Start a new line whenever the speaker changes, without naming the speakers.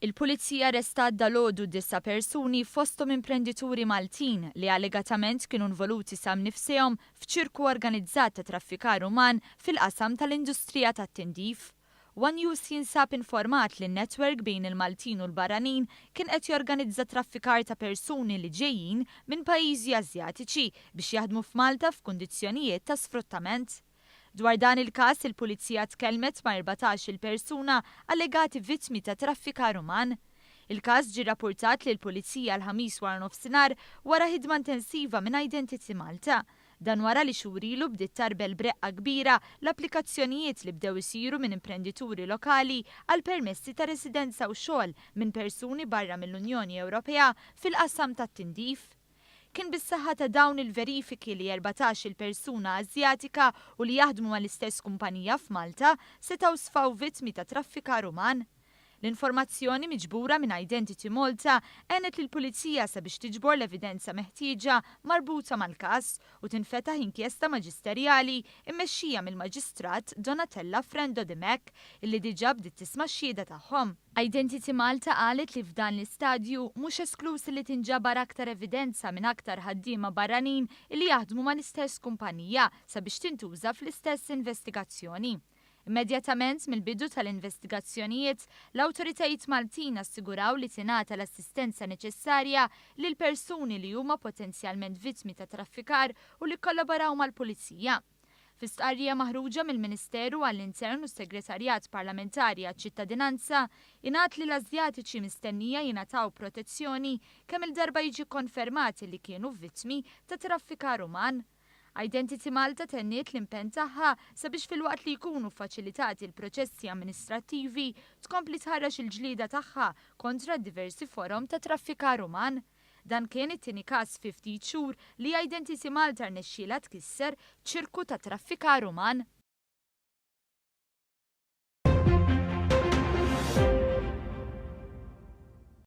Il-pulizija arrestat dalgħodu 9 persuni fosthom imprendituri Maltin li allegatament kienu involuti sam nifsihom f'ċirku organizzat ta' traffikar uman fil-qasam tal-industrija tat-tindif. One News jinsab informat li n-netwerk bejn il-Maltin u l-barranin kien qed jorganizza traffikar ta' persuni li ġejjin minn pajjiżi Asjatiċi biex jaħdmu f'Malta f'kundizzjonijiet ta' sfruttament. Dwar dan il-każ il-pulizija tkellmet ma' 14 il-persuna allegati vittmi ta' traffikar uman. Il-każ ġie rrappurtat lill pulizija l-ħamis wara nofsinhar wara ħidma intensiva minn Identity Malta. Dan wara li xurilu bdiet tarbel breqqa kbira l-applikazzjonijiet li bdew isiru minn imprendituri lokali għal permessi ta' residenza u xogħol minn persuni barra mill-Unjoni Ewropea fil-qasam tat-tindif. Kien bis-saħħa ta' dawn il-verifiki li 14 il-persuna Asjatika u li jaħdmu mal-istess kumpanija f'Malta setgħu sfaw vittmi ta' traffikar uman. L-informazzjoni miġbura minn Identity Malta għenet lill-pulizija sabiex tiġbor l-evidenza meħtieġa marbuta mal-każ u tinfetaħ inkjesta maġisterjali immexxija mill-Maġistrat Donatella Frendo Dimek illi diġà bdiet tisma' x-xhieda tagħhom. Identity Malta qalet li f'dan l-istadju mhux esklusi li tinġabar aktar evidenza minn aktar ħaddiema barranin li jaħdmu mal-istess kumpanija sabiex tintuża fl-istess investigazzjoni. Immedjatament mill-bidu tal-investigazzjonijiet, l-awtoritajiet Maltin assiguraw li tingħata l-assistenza neċessarja lil persuni li huma potenzjalment vittmi ta' traffikar u li kollaboraw mal-pulizija. Fi stqarrija maħruġa mill-Ministeru għall-Intern u s-Segretarjat Parlamentari għaċ-Ċittadinanza ingħad li l-Asjatiċi mistennija jingħataw protezzjoni kemm il-darba jiġi konfermati li kienu vittmi ta' traffikar uman. Identity Malta tenniet l-impenn tagħha sabiex filwaqt li jkunu faċilitati l-proċessi amministrattivi tkompli tħarrax il-ġlieda tagħha kontra diversi forom ta' traffikar uman. Dan kien it-tieni każ fi ftit xhur li Identity Malta rnexxielha tkisser ċirku ta' traffikar uman.